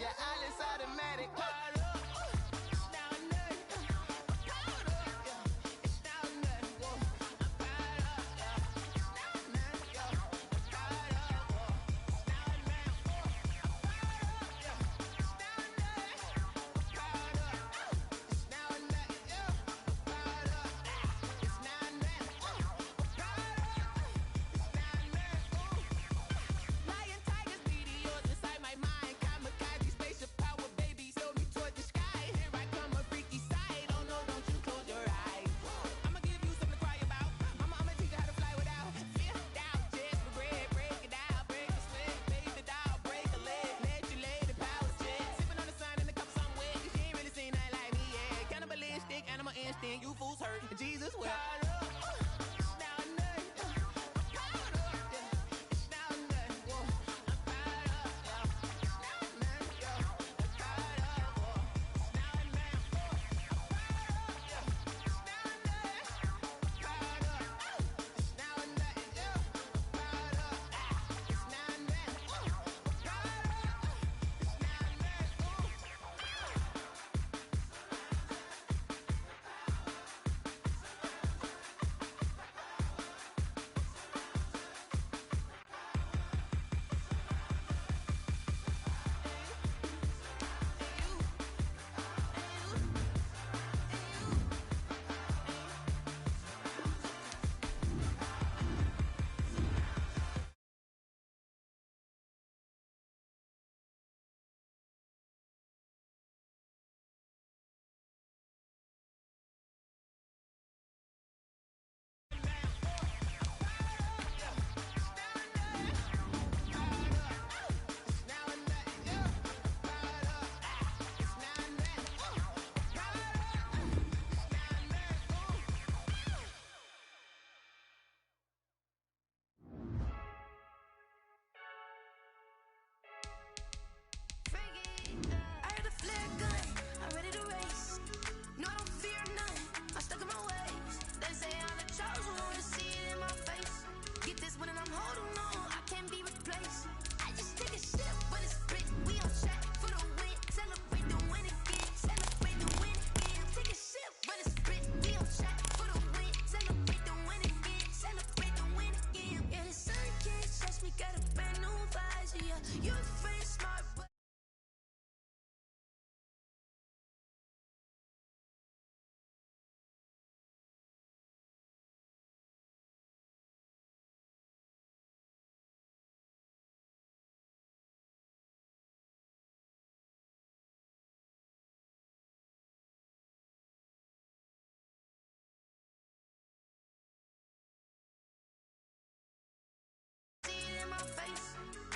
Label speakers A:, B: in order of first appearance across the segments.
A: Yeah, Alice automatic. You fools hurt. Jesus will.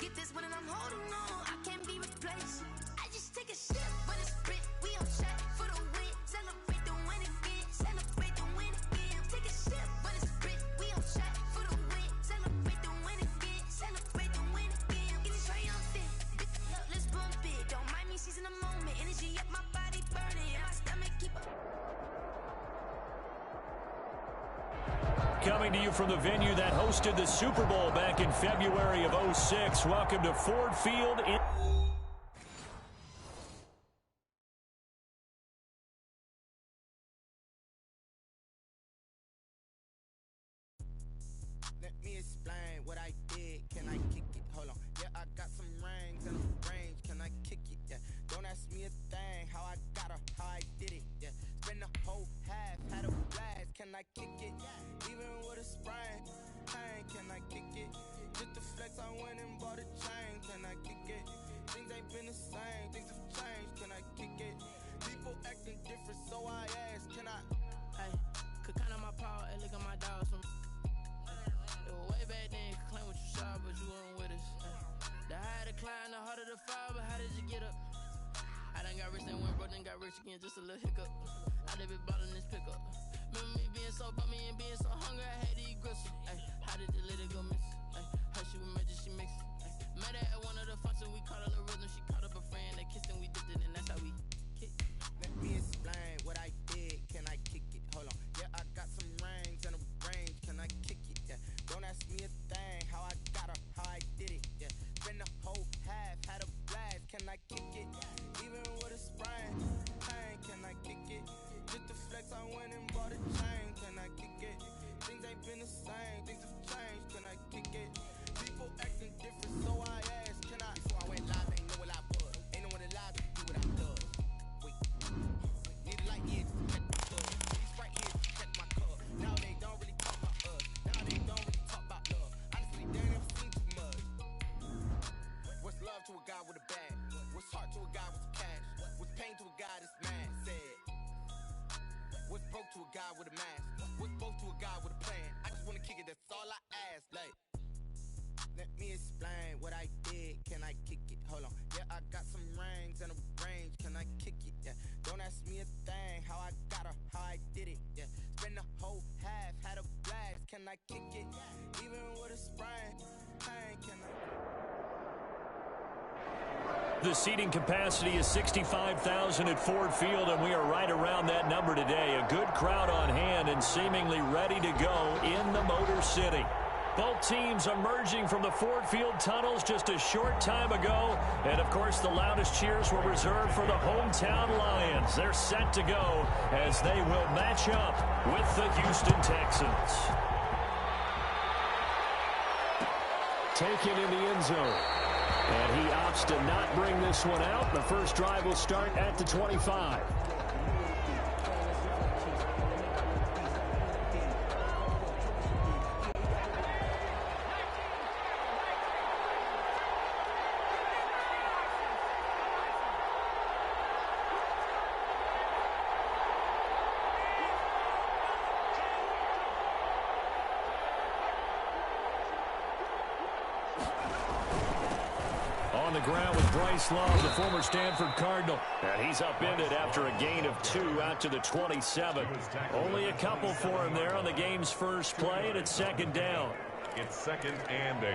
B: Get this one and I'm holding on, I can't be replaced. I just take a sip, but it's split. We on track for the win. Celebrate the win again. Celebrate the win again. Take a sip, but it's split. We on track for the win. Celebrate the win again. Celebrate the win again. Get it triumphant. Look, let's bump it. Don't mind me seizing the moment. Energy up, my body burning. And my stomach keep up.
C: Coming to you from the venue that hosted the Super Bowl back in February of '06. Welcome to Ford Field.
A: Let me explain what I did. Can I kick it? Hold on. Yeah, I got some rings and a range. Can I kick it? Yeah. Don't ask me a thing. How I got her, how I did it. Yeah. Spend the whole half, had a blast. Can I kick it? Even with a sprain. Hey, can I kick it? Just the flex, I went and bought a chain. Can I kick it? Things ain't been the same. Things have changed. Can I kick it? People acting different, so I asked. Can I?
D: Hey, could count on my power and look at my dogs from. It was way back then, could claim what you saw, but you weren't with us. The higher the climb, the harder the fall, but how did you get up? I done got rich, then went broke, then got rich again, just a little hiccup. I done been ballin' this pickup. Remember me being so bummy and being so hungry, I had to eat gristle. Ay, how did the little go miss? Ay, her she was magic, she mixed. Met her at one of the functions, we caught a little rhythm, she caught up a friend, they kissed and we dipped it, and that's how we kicked.
A: Let me explain what I did. Can I kick it? Hold on. Yeah, I got some rings and a range. Can I kick it? Yeah. Don't ask me a thing. How I got her, how I did it. Yeah. Spend the whole half, had a blast. Can I I kick it? Even with a sprain, pain, can I kick it? Just to flex, I went and bought a chain, can I kick it? Things ain't been the same, things have changed, can I kick it? People acting different, so I asked, can I? Before I went live, ain't know what I was. Ain't no one alive to do what I love. Wait, need a light year just to catch my thug. These right here to catch my cup. Now they don't really talk about us. Now they don't really talk about love. Honestly, they ain't never seen too much. What's love to a guy with a bag? What's heart to a guy with some cash? What's pain to a guy that's mad? Said. What's broke to a guy with a mask? What's broke to a guy with a plan? I just wanna kick it, that's all I ask. Like, let me explain what I did. Can I kick it? Hold on. Yeah, I got some rings and a range. Can I kick it? Yeah. Don't ask me a thing. How I got her, how I did it. Yeah. Spend the whole half, had a blast. Can I kick it? Even with a sprain, pain. Can I?
C: The seating capacity is 65,000 at Ford Field, and we are right around that number today. A good crowd on hand and seemingly ready to go in the Motor City. Both teams emerging from the Ford Field tunnels just a short time ago. And, of course, the loudest cheers were reserved for the hometown Lions. They're set to go as they will match up with the Houston Texans. Taken in the end zone. And he opts to not bring this one out. The first drive will start at the 25. On the ground with Bryce Love, the former Stanford Cardinal. And he's upended after a gain of 2 out to the 27. Only a couple for him there on the game's first play, and it's second down.
E: It's 2nd and 8.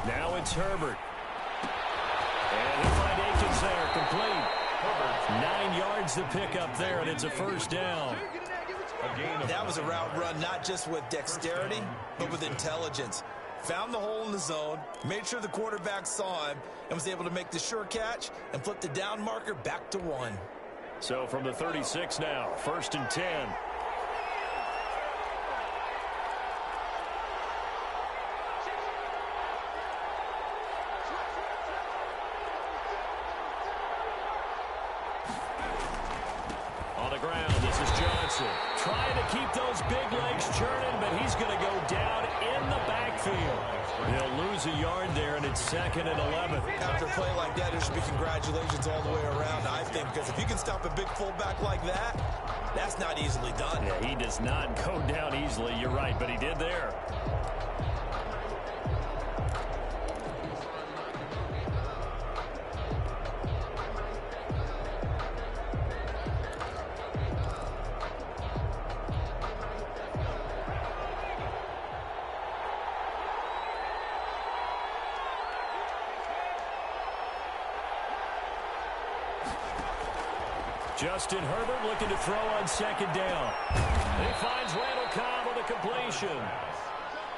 C: Now it's Herbert. And he'll find Akins there, complete. 9 yards to pick up there, and it's a first down.
F: That was a route run not just with dexterity, but with intelligence. Found the hole in the zone, made sure the quarterback saw him, and was able to make the sure catch and flip the down marker back to 1.
C: So from the 36 now, 1st and 10. Trying to keep those big legs churning, but he's going to go down in the backfield. He'll lose a yard there, and it's 2nd and 11.
F: After a play like that, there should be congratulations all the way around, I think, because if you can stop a big fullback like that, that's not easily done.
C: Yeah, he does not go down easily, you're right, but he did there. Justin Herbert looking to throw on 2nd down. He finds Randall Cobb with a completion.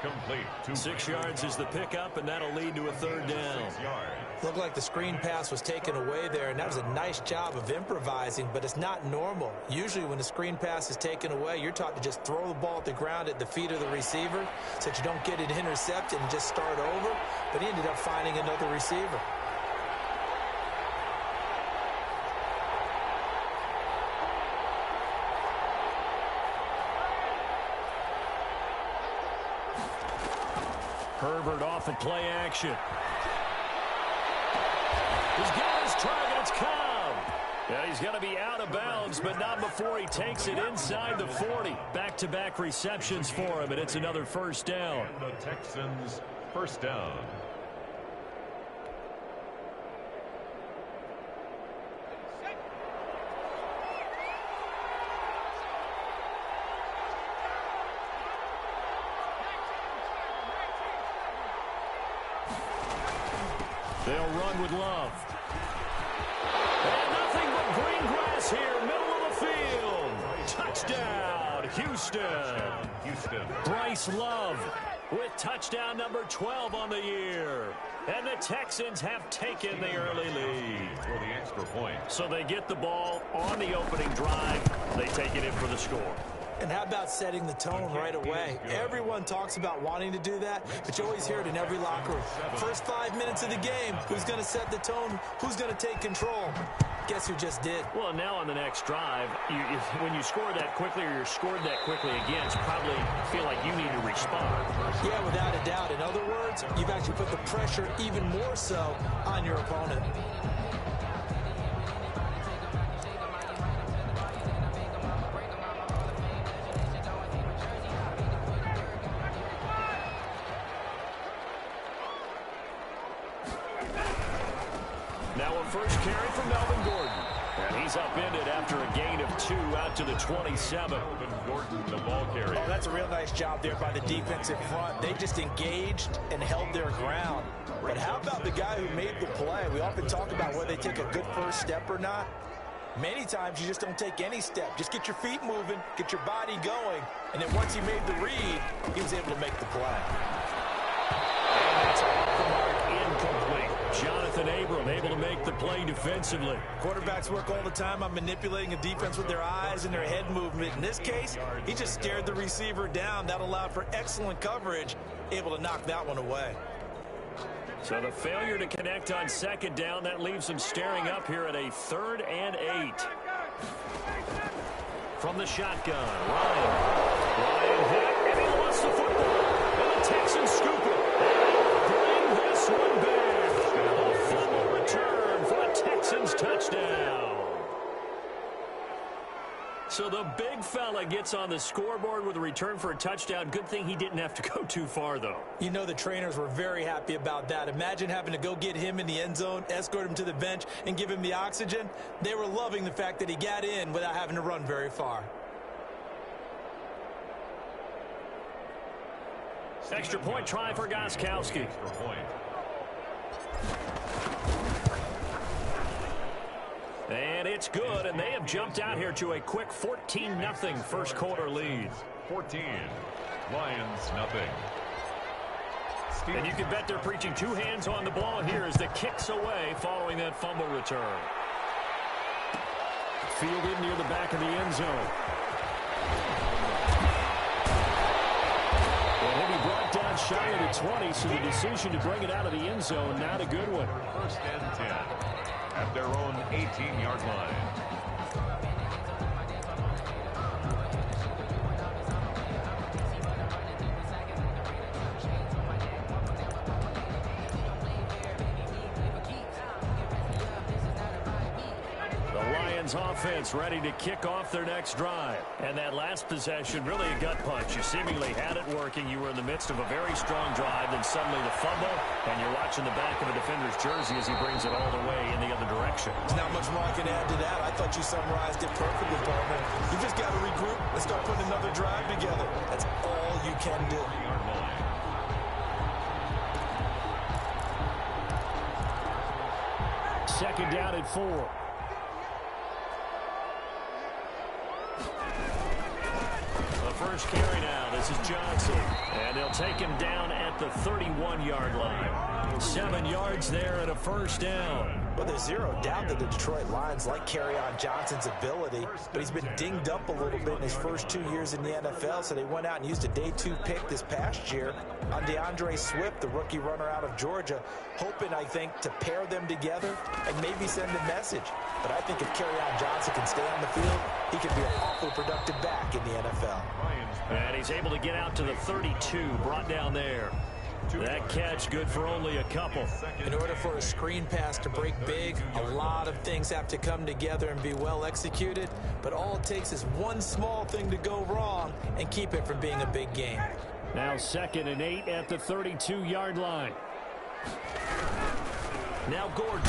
E: Complete.
C: 6 yards is the pickup, and that'll lead to a 3rd down.
F: Looked like the screen pass was taken away there, and that was a nice job of improvising, but it's not normal. Usually when the screen pass is taken away, you're taught to just throw the ball at the ground at the feet of the receiver so that you don't get it intercepted and just start over, but he ended up finding another receiver.
C: Herbert off of play action. He's got his target. It's Cobb. Yeah, he's going to be out of bounds, but not before he takes it inside the 40. Back-to-back receptions for him, and it's another first down.
E: And the Texans, first down.
C: They'll run with Love. And nothing but green grass here, middle of the field. Touchdown, Houston. Bryce Love with touchdown number 12 on the year. And the Texans have taken the early lead.
E: For the extra point.
C: So they get the ball on the opening drive. They take it in for the score.
F: And how about setting the tone right away? Everyone talks about wanting to do that, but you always hear it in every locker room. First 5 minutes of the game, who's going to set the tone? Who's going to take control? Guess who just did?
C: Well, now on the next drive, when you score that quickly or you're scored that quickly again, you probably feel like you need to respond.
F: Yeah, without a doubt. In other words, you've actually put the pressure even more so on your opponent.
C: Now a first carry from Melvin Gordon. And he's upended after a gain of 2 out to the 27.
E: Melvin Gordon, the ball carrier.
F: Oh, that's a real nice job there by the defensive front. They just engaged and held their ground. But how about the guy who made the play? We often talk about whether they take a good first step or not. Many times you just don't take any step. Just get your feet moving, get your body going, and then once he made the read, he was able to make the play.
C: And that's off the mark, incomplete. Jonathan Abram able to make the play defensively.
F: Quarterbacks work all the time on manipulating a defense with their eyes and their head movement. In this case, he just stared the receiver down. That allowed for excellent coverage, able to knock that one away.
C: So the failure to connect on second down, that leaves him staring up here at a 3rd and 8. From the shotgun, Ryan hit, and he lost the football. And the Texans scoop it. Bring this one back. A fumble return for a Texans touchdown. So the big fella gets on the scoreboard with a return for a touchdown. Good thing he didn't have to go too far, though.
F: You know the trainers were very happy about that. Imagine having to go get him in the end zone, escort him to the bench, and give him the oxygen. They were loving the fact that he got in without having to run very far.
C: Extra point try for Gostkowski.
E: Extra point.
C: And it's good, and they have jumped out here to a quick 14-0 first quarter lead.
E: 14. Lions, nothing.
C: And you can bet they're preaching 2 hands on the ball here as the kick's away following that fumble return. Fielded near the back of the end zone. And he'll be brought down shy of the 20, so the decision to bring it out of the end zone, not a good one.
E: 1st and 10. At their own 18-yard line.
C: Offense ready to kick off their next drive. And that last possession, really a gut punch. You seemingly had it working. You were in the midst of a very strong drive, then suddenly the fumble, and you're watching the back of a defender's jersey as he brings it all the way in the other direction.
F: There's not much more I can add to that. I thought you summarized it perfectly, partner. You just got to regroup and start putting another drive together. That's all you can do.
C: Second down at 4. First carry now. This is Johnson. And they'll take him down at the 31-yard line. 7 yards there and a first down.
F: Well, there's zero doubt that the Detroit Lions like Kerryon Johnson's ability, but he's been dinged up a little bit in his first 2 years in the NFL, so they went out and used a day 2 pick this past year on DeAndre Swift, the rookie runner out of Georgia, hoping, I think, to pair them together and maybe send a message. But I think if Kerryon Johnson can stay on the field, he can be an awfully productive back in the NFL.
C: And he's able to get out to the 32, brought down there. That catch good for only a couple.
F: In order for a screen pass to break big, a lot of things have to come together and be well executed. But all it takes is one small thing to go wrong and keep it from being a big game.
C: Now 2nd and 8 at the 32-yard line. Now Gordon.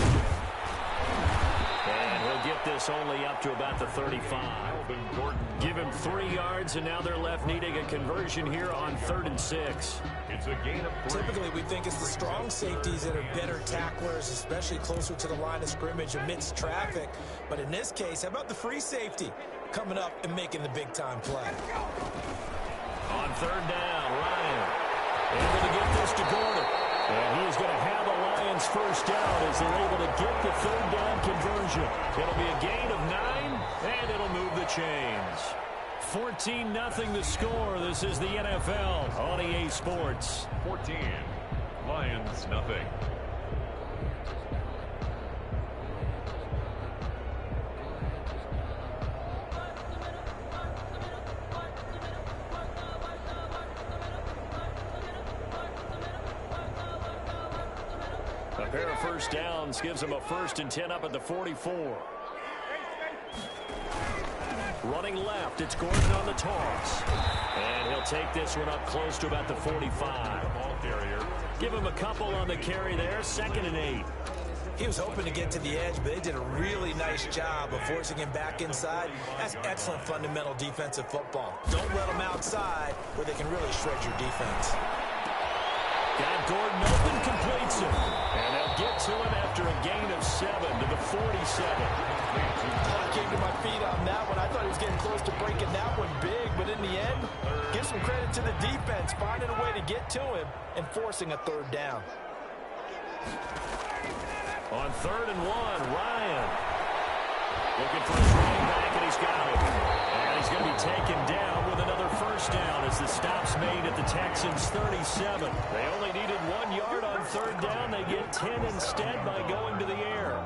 C: And he'll get this only up to about the 35. Give him 3 yards, and now they're left needing a conversion here on 3rd and 6.
E: It's a gain of 3.
F: Typically, we think it's the strong safeties that are better tacklers, especially closer to the line of scrimmage amidst traffic. But in this case, how about the free safety coming up and making the big-time play?
C: On 3rd down, Ryan able to get this to Gordon. And he is going to have the Lions first down as they're able to get the 3rd down conversion. It'll be a gain of 9, and it'll move the chains. 14-0 the score. This is the NFL on EA Sports.
E: 14. Lions, nothing.
C: A pair of first downs gives them a 1st and 10 up at the 44. Running left, it's Gordon on the toss. And he'll take this one up close to about the 45.
E: Ball carrier.
C: Give him a couple on the carry there, 2nd and 8.
F: He was hoping to get to the edge, but they did a really nice job of forcing him back inside. That's excellent fundamental defensive football. Don't let them outside where they can really shred your defense.
C: Got Gordon open, completes it. And they'll get to him after a gain of 7 to the 47.
F: I came to my feet on that one. I thought he was getting close to breaking that one big, but in the end, give some credit to the defense, finding a way to get to him and forcing a 3rd down.
C: On 3rd and 1, Ryan looking for his running back, and he's got it. And he's going to be taken down with another first down as the stop's made at the Texans' 37. They only needed 1 yard on 3rd down. They get 10 instead by going to the air.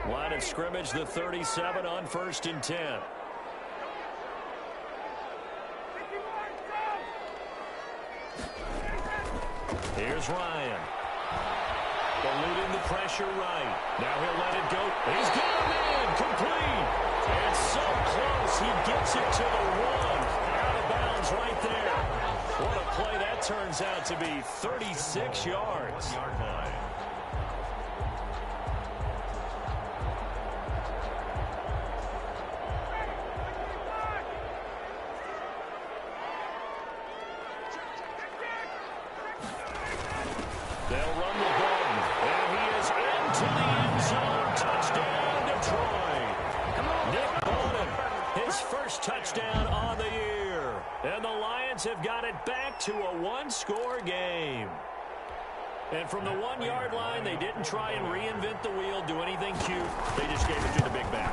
C: Line of scrimmage, the 37 on 1st and 10. Here's Ryan. Eluding the pressure right. Now he'll let it go. He's got a man. Complete. And so close. He gets it to the 1. Out of bounds right there. What a play that turns out to be. 36 yards.
E: 1 yard line.
C: They'll run with Gordon, and he is into the end zone. Touchdown, Detroit. Nick Bolton, his first touchdown on the year. And the Lions have got it back to a 1-score game. And from the 1 yard line, they didn't try and reinvent the wheel, do anything cute. They just gave it to the big back.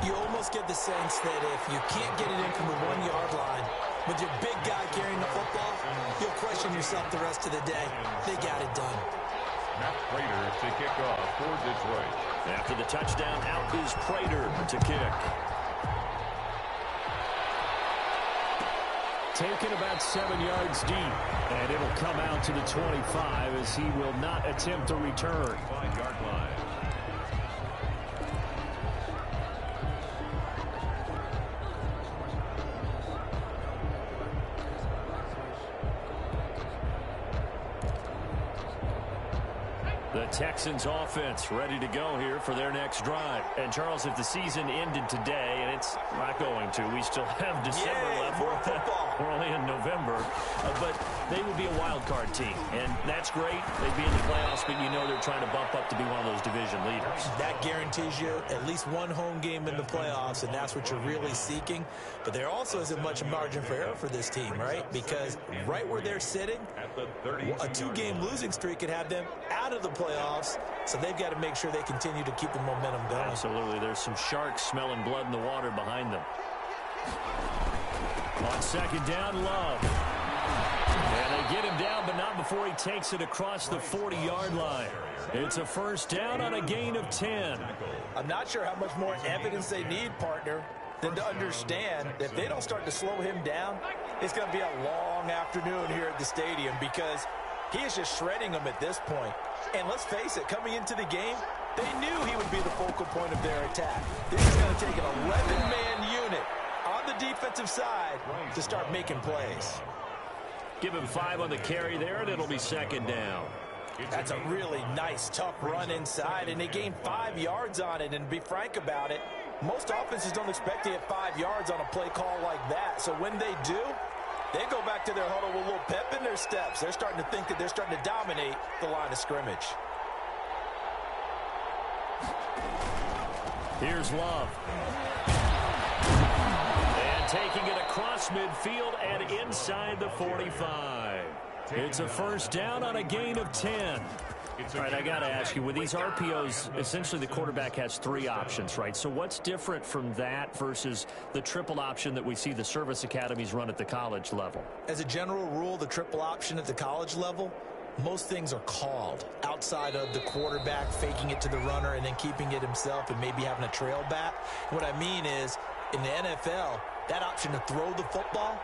F: You almost get the sense that if you can't get it in from the 1 yard line with your big guy carrying the football, you'll question yourself the rest of the day. They got it done.
E: Matt Prater to kick off for Detroit.
C: After the touchdown, out is Prater to kick. Taken about 7 yards deep, and it'll come out to the 25 as he will not attempt a return.
E: 5 yard line.
C: The Texans offense ready to go here for their next drive. And Charles, if the season ended today, and it's not going to, we still have December left.
F: More football.
C: We're only in November, but they would be a wild card team, and that's great. They'd be in the playoffs, but you know they're trying to bump up to be one of those division leaders.
F: That guarantees you at least one home game in the playoffs, and that's what you're really seeking. But there also isn't much margin for error for this team, right? Because right where they're sitting, a 2-game losing streak could have them out of the playoffs, so they've got to make sure they continue to keep the momentum going.
C: Absolutely. There's some sharks smelling blood in the water behind them. On 2nd down, Love. And they get him down, but not before he takes it across the 40-yard line. It's a first down on a gain of 10.
F: I'm not sure how much more evidence they need, partner, than to understand that if they don't start to slow him down, it's going to be a long afternoon here at the stadium because he is just shredding them at this point. And let's face it, coming into the game, They knew he would be the focal point of their attack. This is going to take an 11-man unit on the defensive side to start making plays.
C: Give him 5 on the carry there, and it'll be second down.
F: That's a really nice, tough run inside, and they gained 5 yards on it. And to be frank about it, most offenses don't expect to get 5 yards on a play call like that. So when they do, they go back to their huddle with a little pep in their steps. They're starting to think that they're starting to dominate the line of scrimmage.
C: Here's Love. And taking it across midfield and inside the 45. It's a first down on a gain of 10. All right, I got to ask you, with these RPOs, essentially the quarterback has 3 options, right? So what's different from that versus the triple option that we see the service academies run at the college level?
F: As a general rule, the triple option at the college level, most things are called outside of the quarterback faking it to the runner and then keeping it himself and maybe having a trail back. What I mean is, in the NFL, that option to throw the football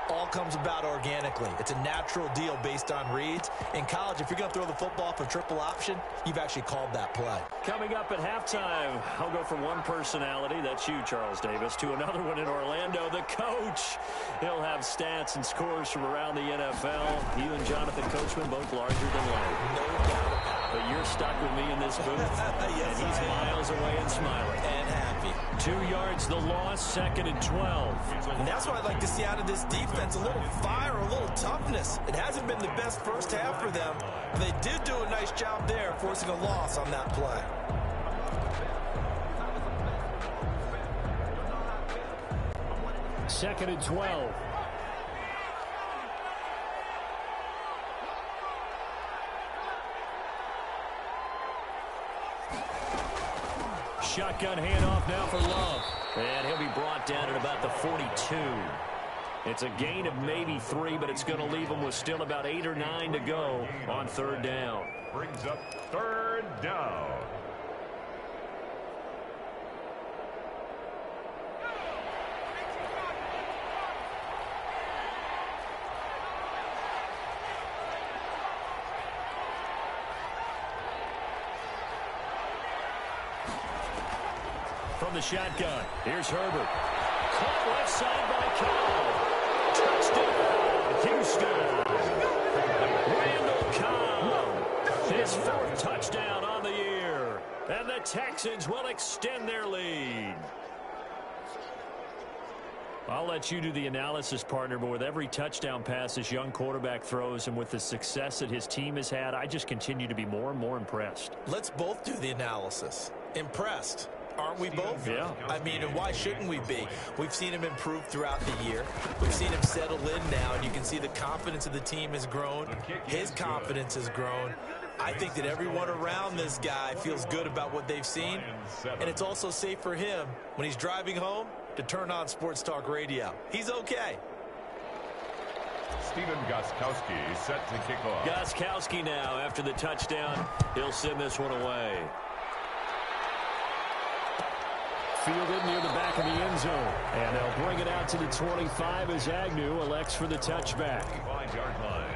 F: all comes about organically. It's a natural deal based on reads. In college, if you're going to throw the football for triple option, you've actually called that play.
C: Coming up at halftime, I'll go from one personality, that's you, Charles Davis, to another one in Orlando, the coach. He'll have stats and scores from around the NFL. You and Jonathan Coachman both larger than life.
F: No doubt about it.
C: But you're stuck with me in this booth,
F: Yes,
C: and he's miles away and smiling.
F: And happy.
C: 2 yards the loss, second and 12.
F: And that's what I'd like to see out of this defense, a little fire, a little toughness. It hasn't been the best first half for them. But they did do a nice job there, forcing a loss on that play.
C: Second and 12. Shotgun handoff now for Love. And he'll be brought down at about the 42. It's a gain of maybe 3, but it's going to leave him with still about 8 or 9 to go on third down.
E: Brings up third down.
C: From the shotgun, here's Herbert. Caught left side by Cobb. Touchdown, Houston. Randall Cobb. His 4th touchdown on the year. And the Texans will extend their lead. I'll let you do the analysis, partner, but with every touchdown pass this young quarterback throws and with the success that his team has had, I just continue to be more and more impressed.
F: Let's both do the analysis. Impressed. Aren't we both?
C: Yeah.
F: I mean, and why shouldn't we be? We've seen him improve throughout the year. We've seen him settle in now, and you can see the confidence of the team has grown. His confidence has grown. I think that everyone around this guy feels good about what they've seen, and it's also safe for him when he's driving home to turn on Sports Talk Radio. He's okay.
E: Steven Gostkowski set to kick off.
C: Gostkowski now, after the touchdown, he'll send this one away. Fielded near the back of the end zone. And they'll bring it out to the 25 as Agnew elects for the touchback.
E: 5-yard line.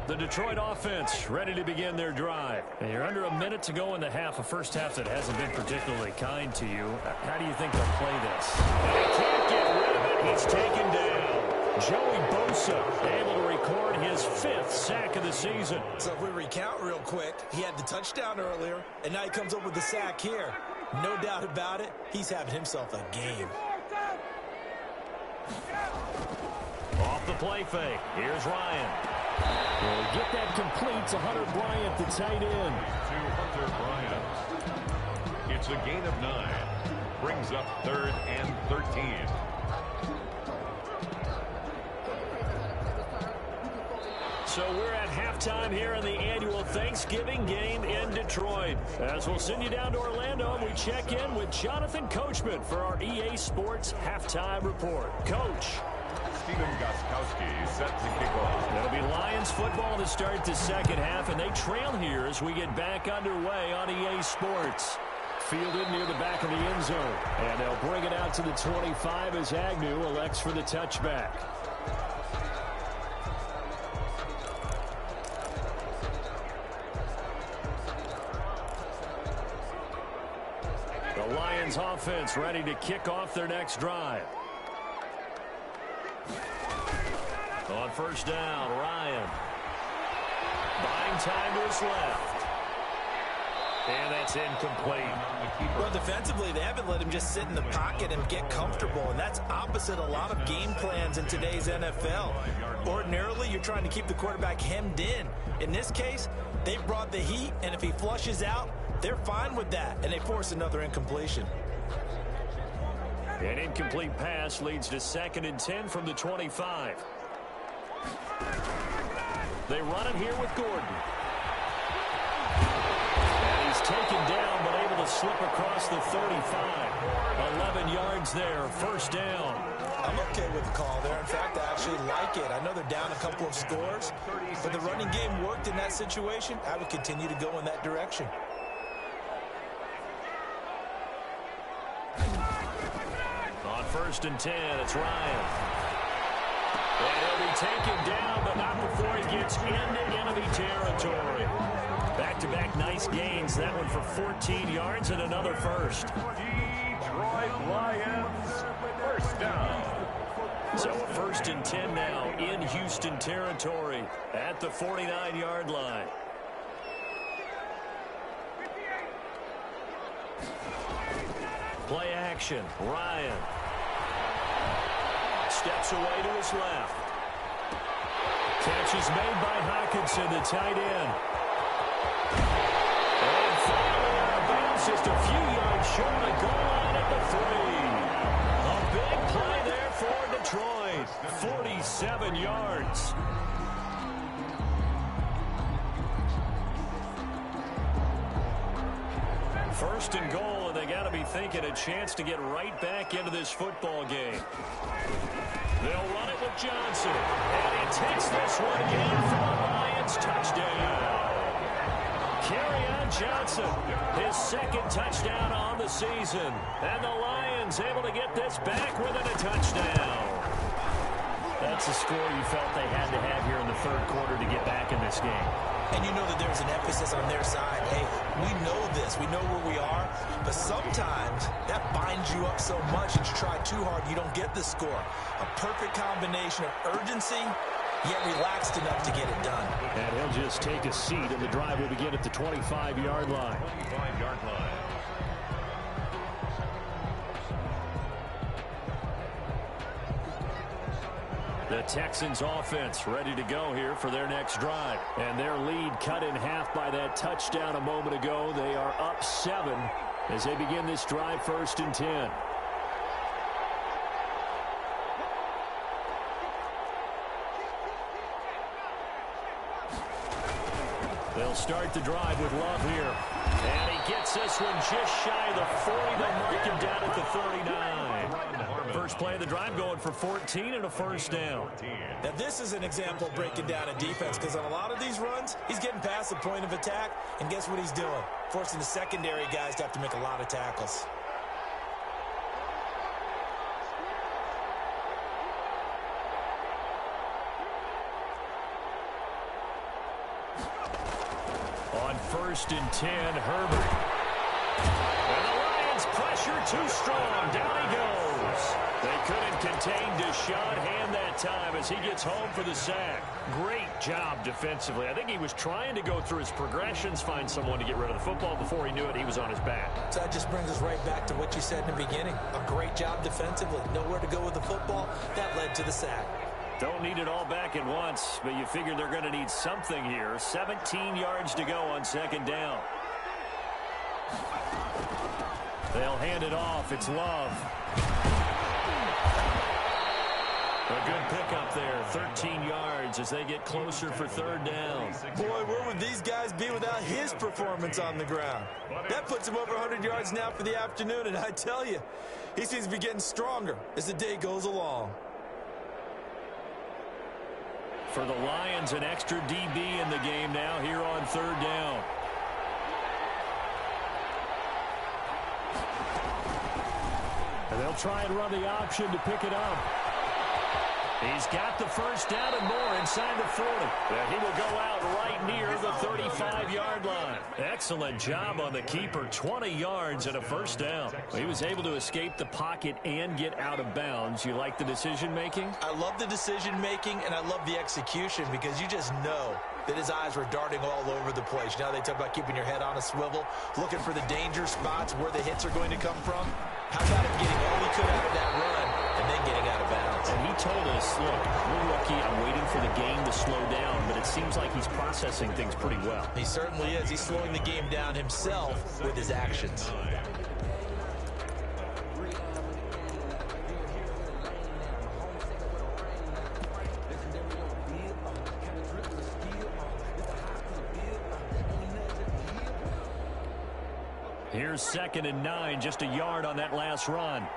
C: The Detroit offense ready to begin their drive. And you're under a minute to go in the half, a first half that hasn't been particularly kind to you. How do you think they'll play this? And they can't get rid of it. He's taken down. Joey Bosa able to record his 5th sack of the season.
F: So if we recount real quick, he had the touchdown earlier, and now he comes up with the sack here. No doubt about it, he's having himself a game.
C: Off the play fake. Here's Ryan. Will get that complete to Hunter Bryant, the tight end.
E: To Hunter Bryant. It's a gain of 9. Brings up 3rd and 13.
C: So we're at halftime here in the annual Thanksgiving game in Detroit. As we'll send you down to Orlando, and we check in with Jonathan Coachman for our EA Sports Halftime Report. Coach.
E: set to kick off.
C: It'll be Lions football to start the second half, and they trail here as we get back underway on EA Sports. Fielded near the back of the end zone. And they'll bring it out to the 25 as Agnew elects for the touchback. The Lions offense ready to kick off their next drive. On first down, Ryan. Buying time to his left. And that's incomplete.
F: Well, defensively, they haven't let him just sit in the pocket and get comfortable, and that's opposite a lot of game plans in today's NFL. Ordinarily, you're trying to keep the quarterback hemmed in. In this case, they brought the heat, and if he flushes out, they're fine with that, and they force another incompletion.
C: An incomplete pass leads to 2nd and 10 from the 25. They run it here with Gordon. And he's taken down, but able to slip across the 35. 11 yards there, first down.
F: I'm okay with the call there. In fact, I actually like it. I know they're down a couple of scores, but the running game worked in that situation. I would continue to go in that direction.
C: On 1st and 10, it's Ryan. And he'll be taken down, but not before he gets into enemy territory. Back-to-back nice gains. That one for 14 yards and another first.
E: Detroit Lions, first down.
C: So a 1st and 10 now in Houston territory at the 49-yard line. Play action, Ryan. Steps away to his left. Catch is made by Hockenson, the tight end. And finally out of bounds, just a few yards short of the goal line at the 3. A big play there for Detroit. 47 yards. First and goal, and they got to be thinking a chance to get right back into this football game. They'll run it with Johnson, and he takes this one in for the Lions touchdown. Kerryon Johnson, his 2nd touchdown on the season, and the Lions able to get this back within a touchdown. That's a score you felt they had to have here in the 3rd quarter to get back in this game.
F: And you know that there's an emphasis on their side. Hey, we know this. We know where we are. But sometimes that binds you up so much that you try too hard, you don't get the score. A perfect combination of urgency, yet relaxed enough to get it done.
C: And he'll just take a seat, and the drive will begin at the 25-yard line.
E: 25-yard line.
C: The Texans offense ready to go here for their next drive. And their lead cut in half by that touchdown a moment ago. They are up 7 as they begin this drive, 1st and 10. They'll start the drive with Love here. And he gets this one just shy of the 40. They'll mark him down at the 39. First play of the drive going for 14 and a first down.
F: Now this is an example of breaking down a defense, because on a lot of these runs, he's getting past the point of attack, and guess what he's doing? Forcing the secondary guys to have to make a lot of tackles.
C: On 1st and 10, Herbert. And the Lions pressure too strong. Down he goes. They couldn't contain Deshaun Hand that time as he gets home for the sack. Great job defensively. I think he was trying to go through his progressions, find someone to get rid of the football. Before he knew it, he was on his back.
F: So that just brings us right back to what you said in the beginning. A great job defensively. Nowhere to go with the football. That led to the sack.
C: Don't need it all back at once, but you figure they're going to need something here. 17 yards to go on 2nd down. They'll hand it off. It's Love. A good pickup there, 13 yards as they get closer for 3rd down.
F: Boy, where would these guys be without his performance on the ground? That puts him over 100 yards now for the afternoon, and I tell you, he seems to be getting stronger as the day goes along.
C: For the Lions, an extra DB in the game now here on third down. And they'll try and run the option to pick it up. He's got the first down and more inside the 40. And he will go out right near the 35-yard line. Excellent job on the keeper. 20 yards and a first down. He was able to escape the pocket and get out of bounds. You like the decision-making?
F: I love the decision-making, and I love the execution because you just know that his eyes were darting all over the place. You know, they talk about keeping your head on a swivel, looking for the danger spots where the hits are going to come from. How about him getting all he could out of that run and then getting out of bounds?
C: And he told us, look, we're rookie. I'm waiting for the game to slow down, but it seems like he's processing things pretty well.
F: He certainly is. He's slowing the game down himself with his actions.
C: Here's 2nd and 9, just a yard on that last run.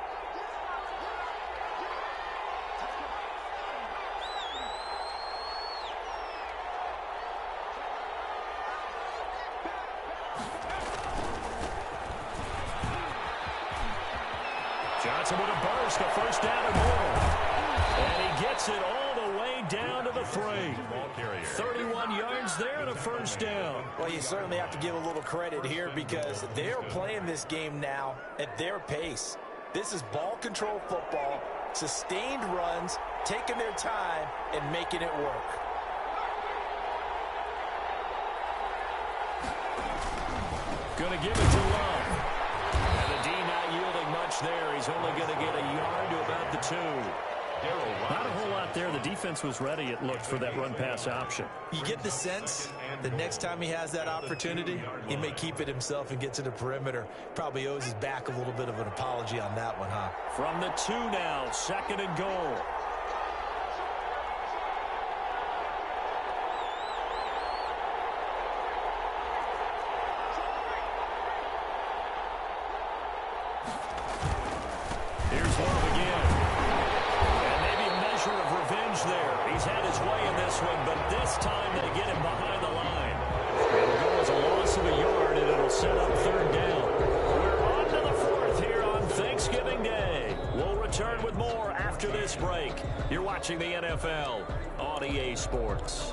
C: Johnson with a burst, a first down and more. And he gets it all the way down to the 3. 31 yards there and a first down.
F: Well, you certainly have to give a little credit here because they're playing this game now at their pace. This is ball control football, sustained runs, taking their time, and making it work.
C: Going to give it to Love. And the D not yielding much there. He's only going to get a yard to about the 2. Not a whole lot there. The defense was ready, it looked, for that run-pass option.
F: You get the sense that next time he has that opportunity, he may keep it himself and get to the perimeter. Probably owes his back a little bit of an apology on that one, huh?
C: From the 2 now, 2nd and goal. Here's Love again. And maybe a measure of revenge there. He's had his way in this one, but this time they get him behind the line. It'll go as a loss of a yard, and it'll set up 3rd down. We're on to the 4th here on Thanksgiving Day. We'll return with more after this break. You're watching the NFL on EA Sports.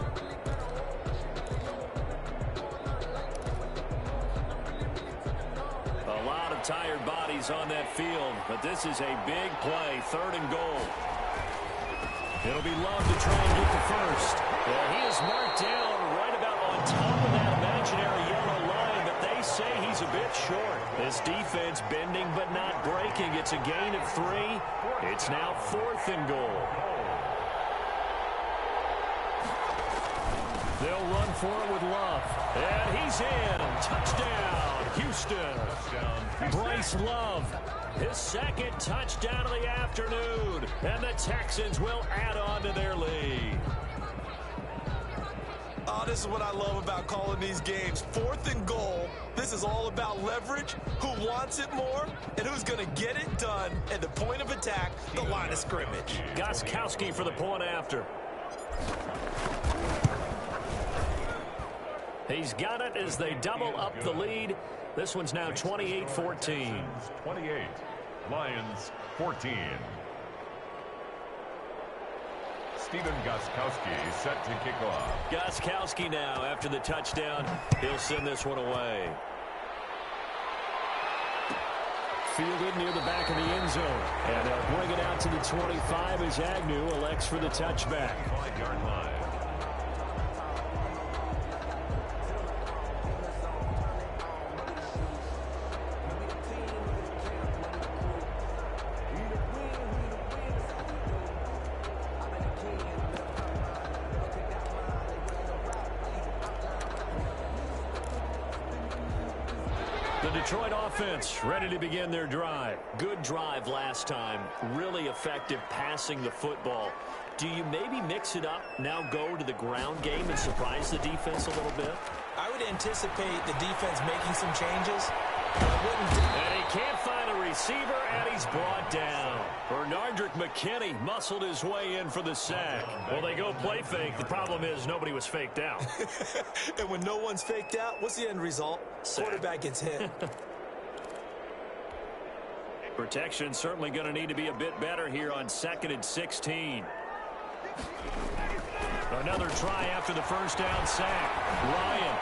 C: A lot of tired bodies on that field, but this is a big play, 3rd and goal. It'll be Love to try and get the first. Well, he is marked down right about on top of that imaginary yellow line, but they say he's a bit short. This defense bending but not breaking. It's a gain of 3. It's now 4th and goal. They'll run for it with Love. And he's in. Touchdown, Houston. Bryce Love, his 2nd touchdown of the afternoon. And the Texans will add on to their lead.
F: Oh, this is what I love about calling these games. 4th and goal. This is all about leverage, who wants it more, and who's going to get it done at the point of attack, the line of scrimmage.
C: Gostkowski for the point after. He's got it as they double up the lead. This one's now 28-14.
E: 28, Lions 14. Stephen Gostkowski set to kick off.
C: Gostkowski now after the touchdown. He'll send this one away. Fielded near the back of the end zone. And they'll bring it out to the 25 as Agnew elects for the touchback.
E: 5-yard line.
C: Detroit offense ready to begin their drive. Good drive last time. Really effective passing the football. Do you maybe mix it up, now go to the ground game and surprise the defense a little bit?
F: I would anticipate the defense making some changes.
C: And he can't find a receiver, and he's brought down. Bernardrick McKinney muscled his way in for the sack. Well, they go play fake. The problem is nobody was faked out.
F: And when no one's faked out, what's the end result?
C: Sack.
F: Quarterback gets hit.
C: Protection certainly going to need to be a bit better here on 2nd and 16. Another try after the first down sack. Ryan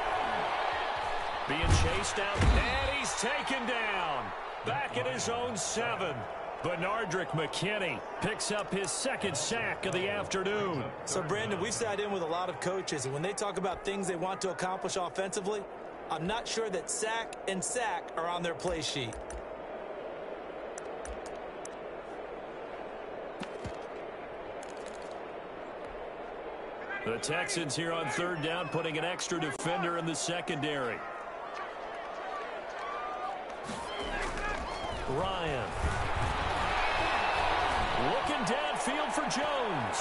C: being chased down, and he's taken down. Back at his own 7. Bernardrick McKinney picks up his 2nd sack of the afternoon.
F: So, Brandon, we've sat in with a lot of coaches, and when they talk about things they want to accomplish offensively, I'm not sure that sack and sack are on their play sheet.
C: The Texans here on 3rd down, putting an extra defender in the secondary. Ryan. Looking downfield for Jones.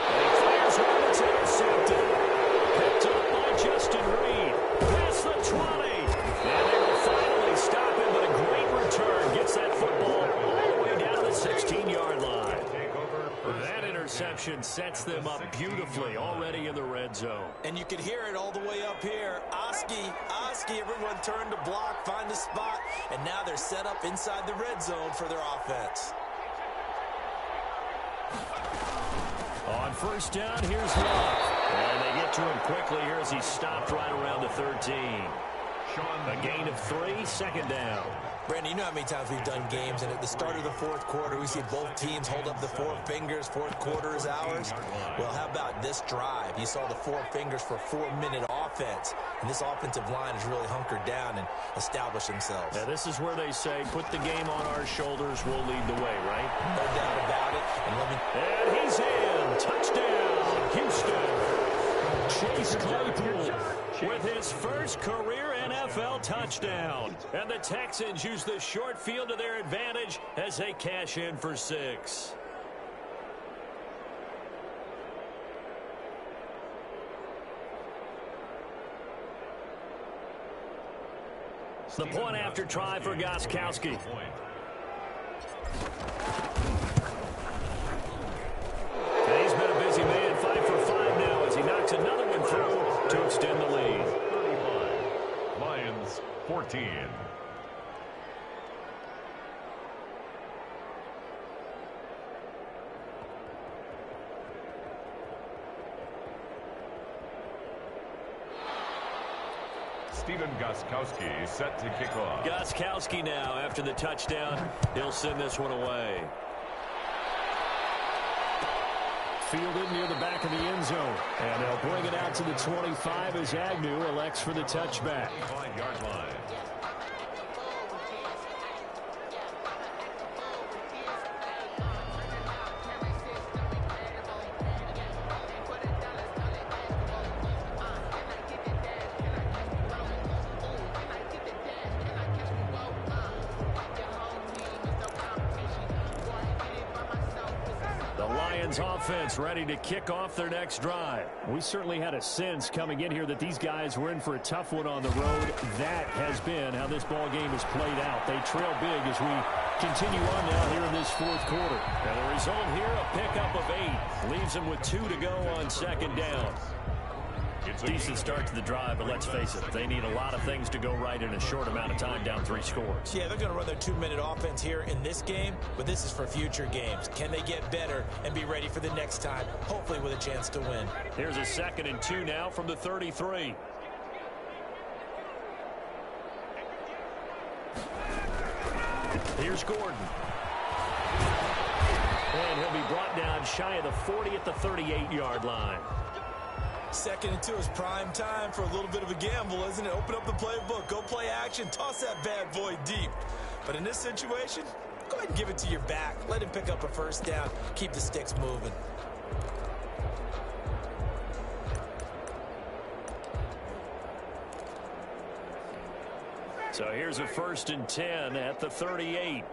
C: And he fires one that's intercepted. Picked up by Justin Reed. Past the 20. And they will finally stop him, but a great return. Gets that football all the way down to the 16-yard line. That interception sets them up beautifully already in the red zone.
F: And you can hear it all the way up here. Oski, everyone turned to block, find a spot, and now they're set up inside the red zone for their offense.
C: On 1st down, here's Love. And they get to him quickly here as he stopped right around the 13. A gain of 3, 2nd down.
F: Brandon, you know how many times we've done games, and at the start of the 4th quarter, we see both teams hold up the 4 fingers, 4th quarter is ours. Well, how about this drive? You saw the 4 fingers for a 4-minute offense, and this offensive line has really hunkered down and established themselves.
C: Yeah, this is where they say, put the game on our shoulders, we'll lead the way, right?
F: No doubt about it.
C: And he's in. Touchdown, Houston. Chase Claypool with his first career NFL touchdown. And the Texans use the short field to their advantage as they cash in for 6. The point after try for Gostkowski. And he's been a busy man, 5 for 5 now as he knocks another one through to extend the lead.
E: 35, Lions 14. Stephen Gostkowski set to kick off.
C: Gostkowski now after the touchdown. He'll send this one away. Fielded near the back of the end zone. And they'll bring it out to the 25 as Agnew elects for the touchback.
E: 5-yard line.
C: Offense ready to kick off their next drive. We certainly had a sense coming in here that these guys were in for a tough one on the road. That has been how this ball game has played out. They trail big as we continue on now here in this 4th quarter. And the result here, a pickup of 8. Leaves them with 2 to go on 2nd down. Decent start to the drive, but let's face it, they need a lot of things to go right in a short amount of time, down 3 scores.
F: Yeah, they're going to run their 2-minute offense here in this game, but this is for future games. Can they get better and be ready for the next time, hopefully with a chance to win?
C: Here's a 2nd and 2 now from the 33. Here's Gordon. And he'll be brought down shy of the 40 at the 38-yard line.
F: 2nd and 2 is prime time for a little bit of a gamble, isn't it? Open up the playbook, go play action, toss that bad boy deep. But in this situation, go ahead and give it to your back. Let him pick up a 1st down. Keep the sticks moving.
C: So here's a 1st and 10 at the 38.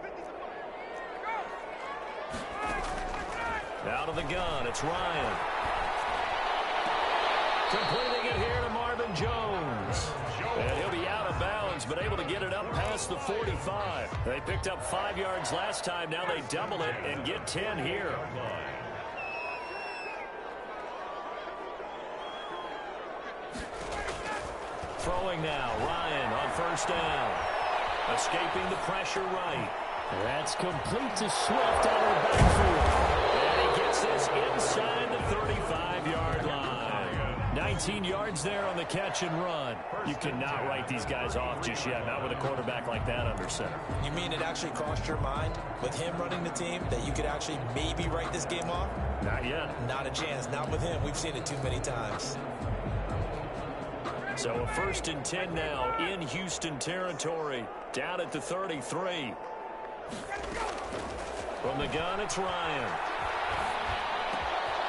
C: Out of the gun, it's Ryan. Completing it here to Marvin Aaron Jones. And he'll be out of bounds, but able to get it up past the 45. They picked up 5 yards last time. Now they double it and get 10 here. Throwing now, Ryan on first down. Escaping the pressure right.
G: That's complete to Swift out of the backfield.
C: And he gets this inside the 35-yard line. 19 yards there on the catch and run. You cannot write these guys off just yet, not with a quarterback like that under center.
F: You mean it actually crossed your mind with him running the team that you could actually maybe write this game off?
C: Not yet.
F: Not a chance. Not with him. We've seen it too many times.
C: So a 1st and 10 now in Houston territory. Down at the 33. From the gun, it's Ryan.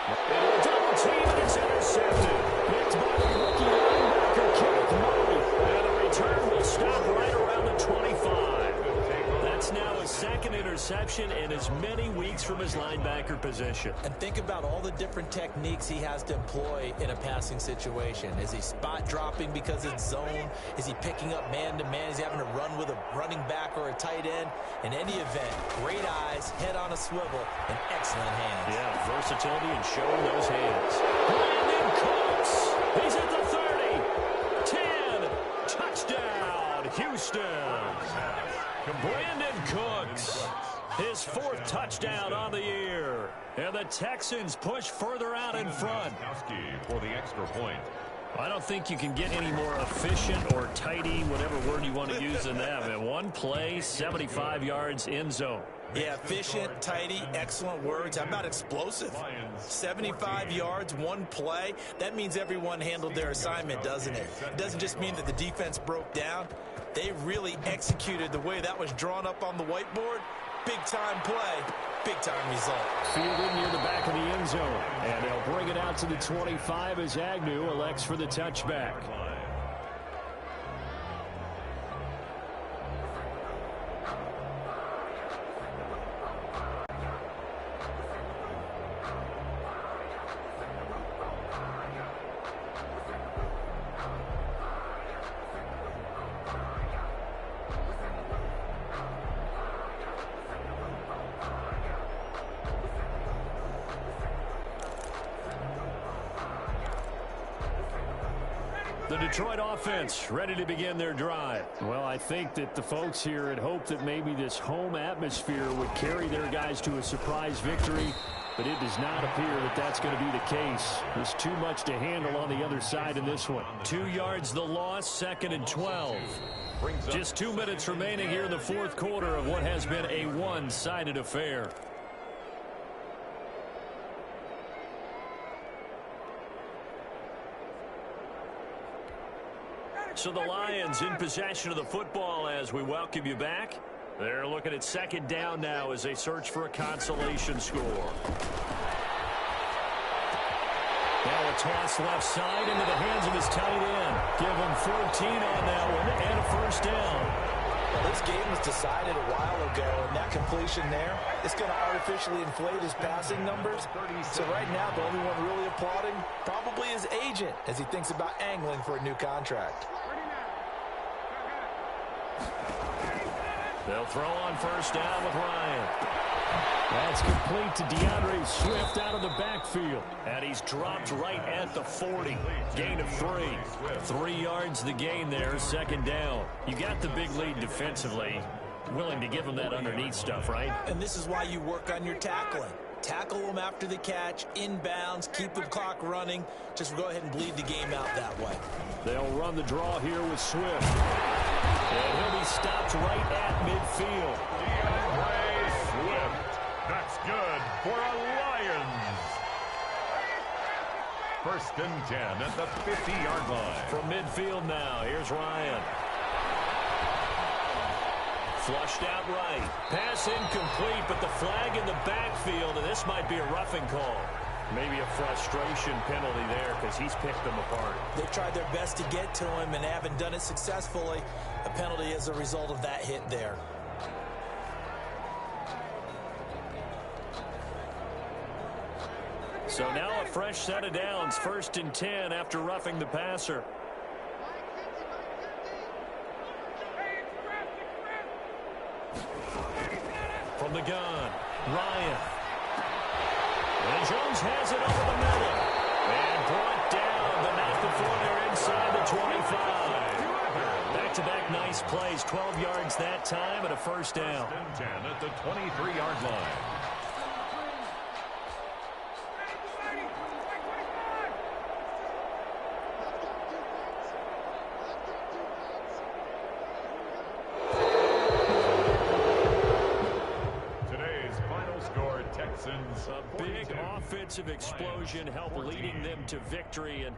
C: And a double team, and it's intercepted. Picked by the rookie linebacker, Kenneth Murray. And the return will stop right around the 25. That's now a 2nd interception in as many weeks from his linebacker position.
F: And think about all the different techniques he has to employ in a passing situation. Is he spot dropping because it's zone? Is he picking up man-to-man? Is he having to run with a running back or a tight end? In any event, great eyes, head on a swivel, and excellent hands.
C: Yeah, versatility and showing those hands. Brandon Cooks. He's at the 30. 10. Touchdown, Houston. Brandon Cooks, his 4th touchdown on the year. And the Texans push further out in front.
E: For the extra point.
C: I don't think you can get any more efficient or tidy, whatever word you want to use than that. Man, one play, 75 yards in zone.
F: Yeah, efficient, tidy, excellent words. How about explosive? 75 yards, one play. That means everyone handled their assignment, doesn't it? It doesn't just mean that the defense broke down. They really executed the way that was drawn up on the whiteboard. Big-time play, big-time result.
C: Fielded near the back of the end zone. And they'll bring it out to the 25 as Agnew elects for the touchback. The Detroit offense ready to begin their drive. Well, I think that the folks here had hoped that maybe this home atmosphere would carry their guys to a surprise victory, but it does not appear that that's going to be the case. There's too much to handle on the other side in this one. 2 yards the loss, 2nd and 12. Just 2 minutes remaining here in the 4th quarter of what has been a one-sided affair. So the Lions in possession of the football as we welcome you back. They're looking at 2nd down now as they search for a consolation score. Now a toss left side into the hands of his tight end. Give him 14 on that one and a 1st down.
F: Well, this game was decided a while ago, and that completion there is going to artificially inflate his passing numbers. So right now, the only one really applauding probably his agent as he thinks about angling for a new contract.
C: They'll throw on 1st down with Ryan. That's complete to DeAndre Swift out of the backfield. And he's dropped right at the 40. Gain of 3. 3 yards the gain there, 2nd down. You got the big lead defensively. Willing to give him that underneath stuff, right?
F: And this is why you work on your tackling. Tackle them after the catch, inbounds, keep the clock running. Just go ahead and bleed the game out that way.
C: They'll run the draw here with Swift. And he'll be stopped right at midfield.
E: DeAndre Swift. That's good for a Lions. 1st and 10 at the 50-yard line.
C: From midfield now, here's Ryan. Flushed out right. Pass incomplete, but the flag in the backfield, and this might be a roughing call. Maybe a frustration penalty there because he's picked them apart.
F: They've tried their best to get to him and haven't done it successfully. A penalty as a result of that hit there.
C: So now a fresh set of downs, 1st and 10 after roughing the passer. From the gun, Ryan. And Jones has it over the middle. And brought down the night before they're inside the 25. Back-to-back nice plays, 12 yards that time and a first down.
E: 10 at the 23-yard line.
C: A big offensive explosion helped leading them to victory, and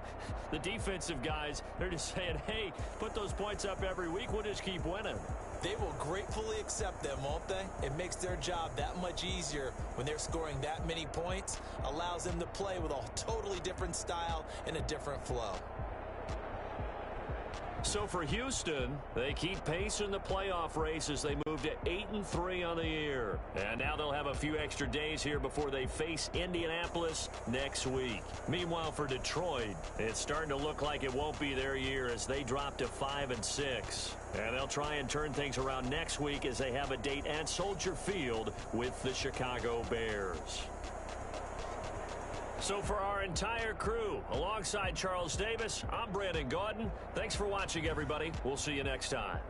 C: the defensive guys, they're just saying, hey, put those points up every week, we'll just keep winning.
F: They will gratefully accept them, won't they? It makes their job that much easier when they're scoring that many points, allows them to play with a totally different style and a different flow.
C: So for Houston, they keep pace in the playoff race as they move to 8-3 on the year. And now they'll have a few extra days here before they face Indianapolis next week. Meanwhile, for Detroit, it's starting to look like it won't be their year as they drop to 5-6. And they'll try and turn things around next week as they have a date at Soldier Field with the Chicago Bears. So for our entire crew, alongside Charles Davis, I'm Brandon Gaudin. Thanks for watching, everybody. We'll see you next time.